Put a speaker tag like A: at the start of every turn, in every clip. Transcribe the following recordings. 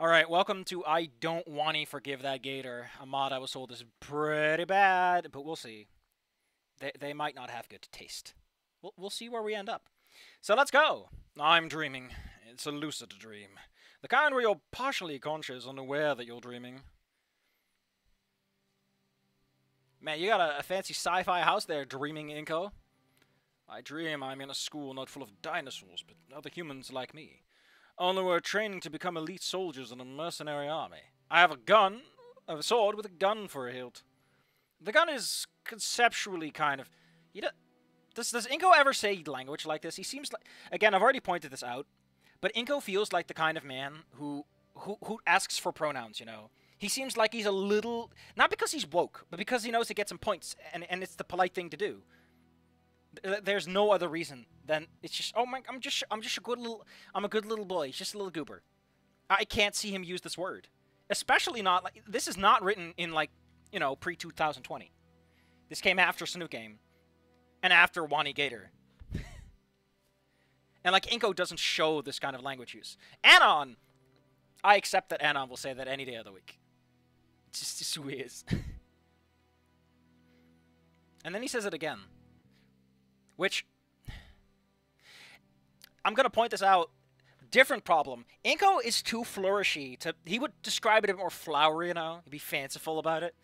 A: Alright, welcome to I Don't Wani Forgive That Gator. A mod I was told is pretty bad, but we'll see. They might not have good taste. We'll see where we end up. So let's go! I'm dreaming. It's a lucid dream. The kind where you're partially conscious, unaware that you're dreaming. Man, you got a fancy sci-fi house there, dreaming Inko. I dream I'm in a school not full of dinosaurs, but other humans like me. Only we're training to become elite soldiers in a mercenary army. I have a gun, I have a sword with a gun for a hilt. The gun is conceptually kind of... Does Inko ever say language like this? He seems like... Again, I've already pointed this out, but Inko feels like the kind of man who asks for pronouns, you know. He seems like he's a little... Not because he's woke, but because he knows to get some points, and it's the polite thing to do. There's no other reason than it's just, oh my, I'm just a good little, I'm a good little boy. He's just a little goober. I can't see him use this word, especially not like this is not written in like, you know, pre-2020. This came after Snook Game, and after Wani Gator. And like Inko doesn't show this kind of language use. Anon, I accept that Anon will say that any day of the week. It's just who he is. And then he says it again. Which, I'm going to point this out, different problem. Inko is too flourishy. He would describe it a bit more flowery, you know? He'd be fanciful about it.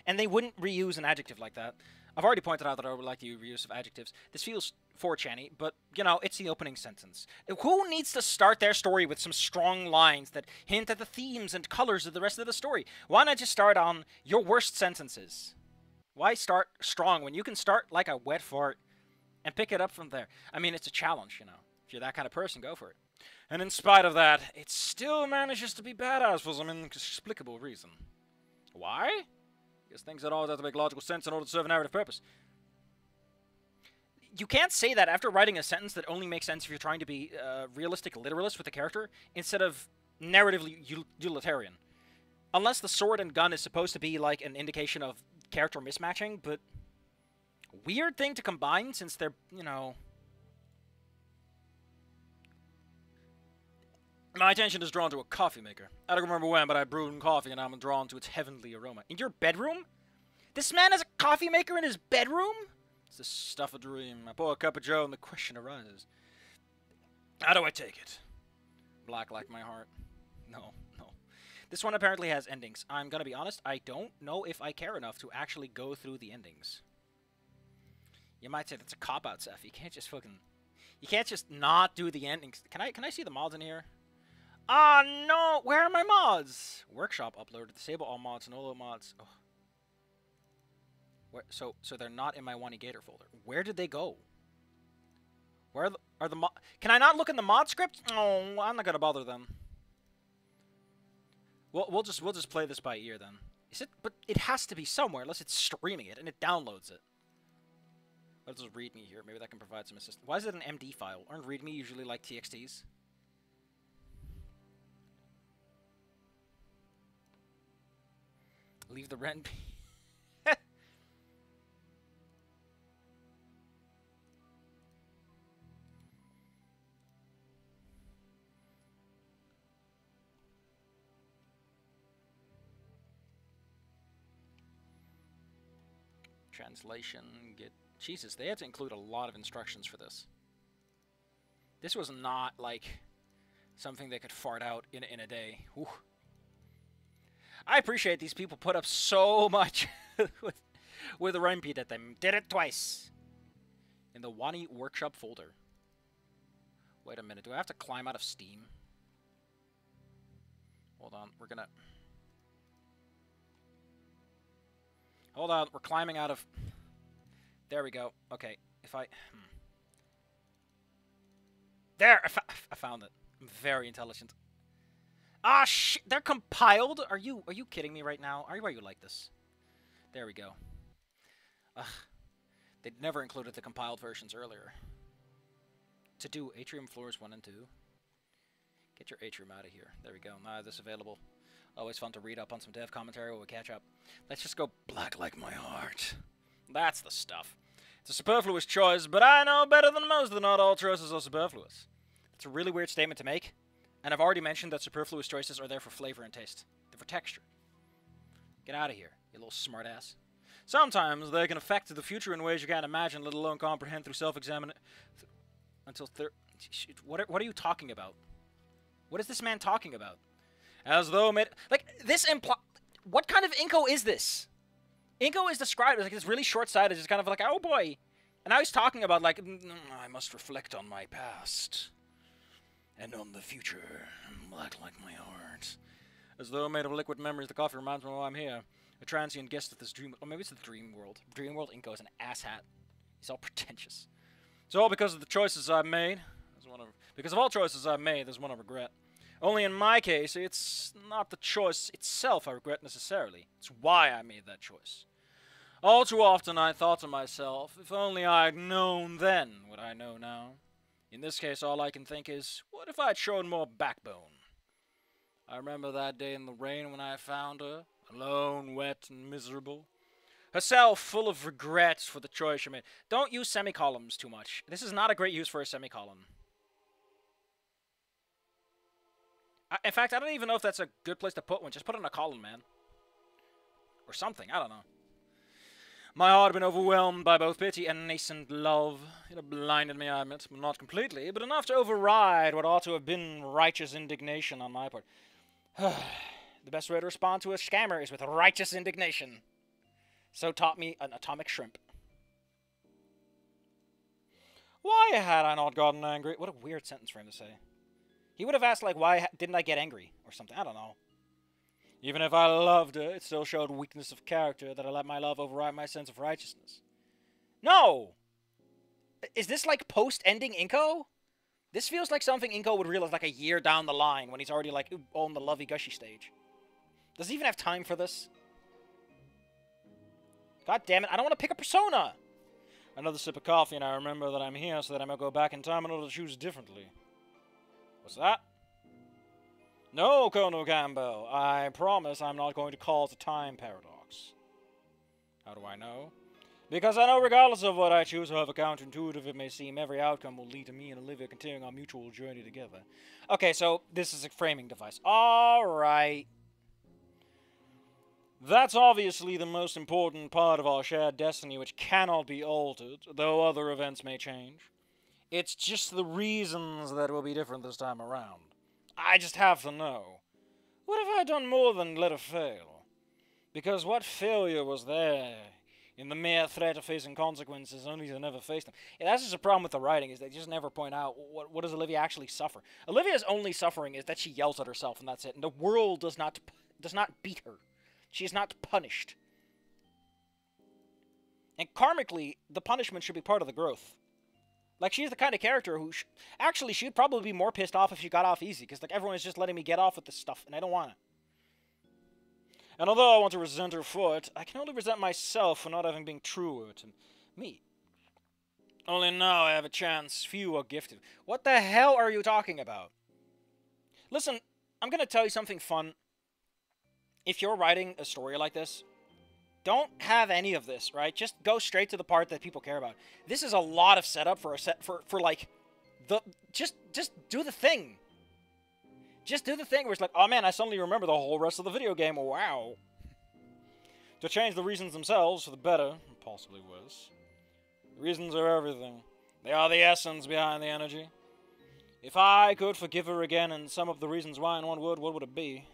A: And they wouldn't reuse an adjective like that. I've already pointed out that I would like the reuse of adjectives. This feels 4chan-y, but, you know, it's the opening sentence. Who needs to start their story with some strong lines that hint at the themes and colors of the rest of the story? Why not just start on your worst sentences? Why start strong when you can start like a wet fart? And pick it up from there. I mean, it's a challenge, you know. If you're that kind of person, go for it. And in spite of that, it still manages to be badass for some inexplicable reason. Why? Because things that always have to make logical sense in order to serve a narrative purpose. You can't say that after writing a sentence that only makes sense if you're trying to be realistic literalist with the character, instead of narratively utilitarian. Unless the sword and gun is supposed to be like an indication of character mismatching, but... Weird thing to combine since they're, you know... My attention is drawn to a coffee maker. I don't remember when, but I brewed coffee and I'm drawn to its heavenly aroma. In your bedroom? This man has a coffee maker in his bedroom? It's the stuff of a dream. I pour a cup of joe and the question arises. How do I take it? Black like my heart. No. This one apparently has endings. I'm gonna be honest, I don't know if I care enough to actually go through the endings. You might say that's a cop-out, Seth. You can't just fucking... You can't just not do the endings. Can I see the mods in here? Ah, no! Where are my mods? Workshop uploaded. Disable all mods. No mods. Oh. Where, so they're not in my Wani Gator folder. Where did they go? Where are the mod... Can I not look in the mod script? Oh, I'm not gonna bother them. We'll just play this by ear then. Is it? But it has to be somewhere unless it's streaming it and it downloads it. What does README here? Maybe that can provide some assistance. Why is it an MD file? Aren't README usually like TXTs? Leave the rent be. Translation, get... Jesus, they had to include a lot of instructions for this. This was not, like, something they could fart out in a day. Whew. I appreciate these people put up so much with the repeat at them. Did it twice. In the Wani Workshop folder. Wait a minute, do I have to climb out of Steam? Hold on, we're gonna... Hold on, we're climbing out of... There we go. Okay, if I... There! I found it. I'm very intelligent. Ah, shit! They're compiled? Are you kidding me right now? Are you like this? There we go. Ugh. They'd never included the compiled versions earlier. To do Atrium Floors 1 and 2. Get your Atrium out of here. There we go. Now this available. Always fun to read up on some dev commentary when we catch up. Let's just go black like my heart. That's the stuff. It's a superfluous choice, but I know better than most that not all choices are superfluous. It's a really weird statement to make, And I've already mentioned that superfluous choices are there for flavor and taste. They're for texture. Get out of here, you little smartass. Sometimes they can affect the future in ways you can't imagine, let alone comprehend through self-examination. What are you talking about? What is this man talking about? As though like this what kind of Inko is this? Inko is described as like this really short-sighted, just kind of like, oh boy. And now he's talking about like, I must reflect on my past and on the future, black like my heart. As though made of liquid memories, the coffee reminds me why I'm here. A transient guest of this dream. Or maybe it's the dream world. Dream world Inko is an asshat. He's all pretentious. It's all because of the choices I've made. Because of all choices I've made, there's one I regret. Only in my case, it's not the choice itself I regret necessarily. It's why I made that choice. All too often I thought to myself, if only I had known then what I know now. In this case, all I can think is, what if I'd shown more backbone? I remember that day in the rain when I found her, alone, wet, and miserable. Herself full of regrets for the choice she made. Don't use semicolons too much. This is not a great use for a semicolon. In fact, I don't even know if that's a good place to put one. Just put it in a column, man. Or something, I don't know. My heart had been overwhelmed by both pity and nascent love. It had blinded me, I admit, not completely, but enough to override what ought to have been righteous indignation on my part. The best way to respond to a scammer is with righteous indignation. So taught me an atomic shrimp. Why had I not gotten angry? What a weird sentence for him to say. He would have asked, like, why didn't I get angry? Or something, I don't know. Even if I loved her, it still showed weakness of character that I let my love override my sense of righteousness. No! Is this like post-ending Inko? This feels like something Inko would realize like a year down the line when he's already like on the lovey-gushy stage. Does he even have time for this? God damn it, I don't want to pick a persona! Another sip of coffee and I remember that I'm here so that I may go back in time in order to choose differently. What's that? No, Colonel Campbell. I promise I'm not going to cause a time paradox. How do I know? Because I know regardless of what I choose, however counterintuitive it may seem, every outcome will lead to me and Olivia continuing our mutual journey together. Okay, so this is a framing device. Alright. That's obviously the most important part of our shared destiny, which cannot be altered, though other events may change. It's just the reasons that will be different this time around. I just have to know. What have I done more than let her fail? Because what failure was there in the mere threat of facing consequences only to never face them? Yeah, that's just a problem with the writing, is they just never point out what does Olivia actually suffer. Olivia's only suffering is that she yells at herself and that's it. And the world does not beat her. She is not punished. And karmically, the punishment should be part of the growth. Like, she's the kind of character who... Actually, she'd probably be more pissed off if she got off easy, because, like, everyone is just letting me get off with this stuff, and I don't want it. And although I want to resent her for it, I can only resent myself for not having been truer to me. Only now I have a chance. Few are gifted. What the hell are you talking about? Listen, I'm going to tell you something fun. If you're writing a story like this, don't have any of this, right? Just go straight to the part that people care about. This is a lot of setup for like the just do the thing. Just do the thing where it's like, oh man, I suddenly remember the whole rest of the video game. Wow. To change the reasons themselves for the better, possibly worse. The reasons are everything. They are the essence behind the energy. If I could forgive her again and sum up the reasons why in one word, what would it be?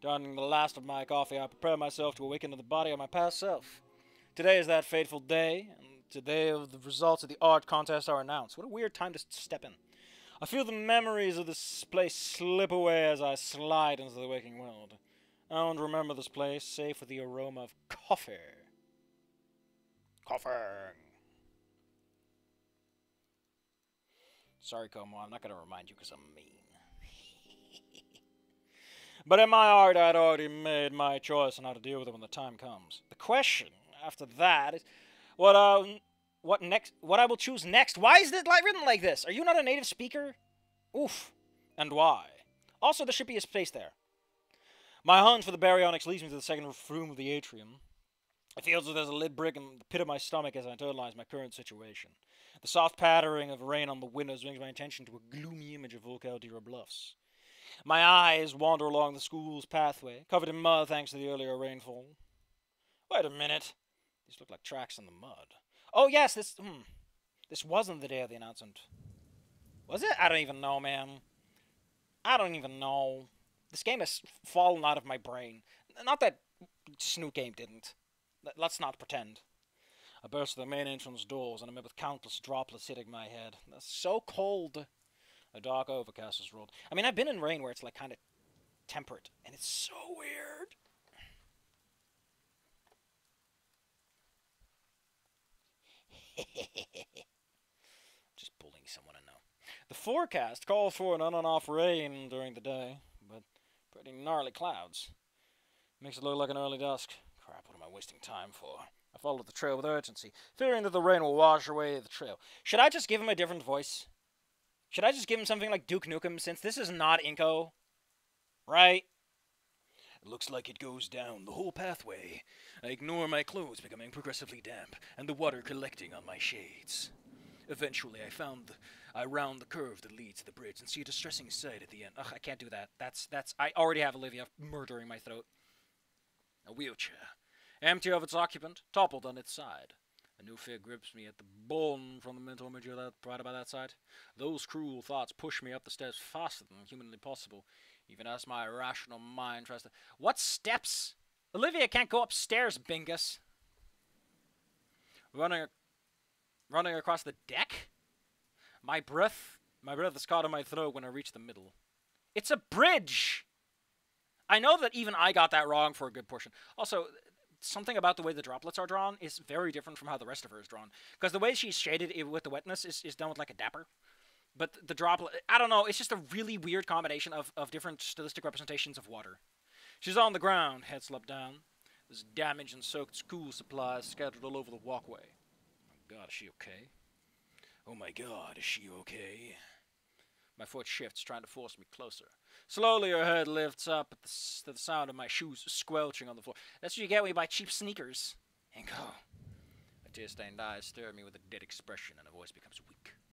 A: Donning the last of my coffee, I prepare myself to awaken to the body of my past self. Today is that fateful day, and today of the results of the art contest are announced. What a weird time to step in. I feel the memories of this place slip away as I slide into the waking world. I don't remember this place, save for the aroma of coffee. Coffee. Sorry, Como, I'm not going to remind you because I'm mean. But in my heart, I'd already made my choice on how to deal with it when the time comes. The question after that is, what I will choose next. Why is it written like this? Are you not a native speaker? Oof. And why? Also, there should be a space there. My hunt for the baryonyx leads me to the second room of the atrium. It feels as if there's a lead brick in the pit of my stomach as I internalize my current situation. The soft pattering of rain on the windows brings my attention to a gloomy image of Volcaldera Bluffs. My eyes wander along the school's pathway, covered in mud thanks to the earlier rainfall. Wait a minute. These look like tracks in the mud. Oh yes, this wasn't the day of the announcement. Was it? I don't even know, man. I don't even know. This game has fallen out of my brain. Not that Snoot Game didn't. Let's not pretend. I burst through the main entrance doors and I'm met with countless droplets hitting my head. That's so cold. A dark overcast has rolled. I mean, I've been in rain where it's like kind of temperate, and it's so weird. Just bullying someone I know. The forecast calls for an on and off rain during the day, but pretty gnarly clouds. Makes it look like an early dusk. Crap, what am I wasting time for? I followed the trail with urgency, fearing that the rain will wash away the trail. Should I just give him a different voice? Should I just give him something like Duke Nukem, since this is not Inko? Right? It looks like it goes down the whole pathway. I ignore my clothes becoming progressively damp, and the water collecting on my shades. Eventually, I round the curve that leads to the bridge and see a distressing sight at the end. Ugh, I can't do that. I already have Olivia murdering my throat. A wheelchair, empty of its occupant, toppled on its side. A new fear grips me at the bone from the mental imagery that right about that side. Those cruel thoughts push me up the steps faster than humanly possible, even as my irrational mind tries to... What steps? Olivia can't go upstairs, Bingus. Running across the deck? My breath is caught in my throat when I reach the middle. It's a bridge! I know that even I got that wrong for a good portion. Also, something about the way the droplets are drawn is very different from how the rest of her is drawn. Because the way she's shaded with the wetness is done with like a dapper. But the droplet, I don't know, it's just a really weird combination of different stylistic representations of water. She's on the ground, head slumped down. There's damaged and soaked school supplies scattered all over the walkway. Oh my god, is she okay? Oh my god, is she okay? My foot shifts, trying to force me closer. Slowly her head lifts up to the sound of my shoes squelching on the floor. That's what you get when you buy cheap sneakers. Inko. My tear-stained eyes stare at me with a dead expression and her voice becomes weak.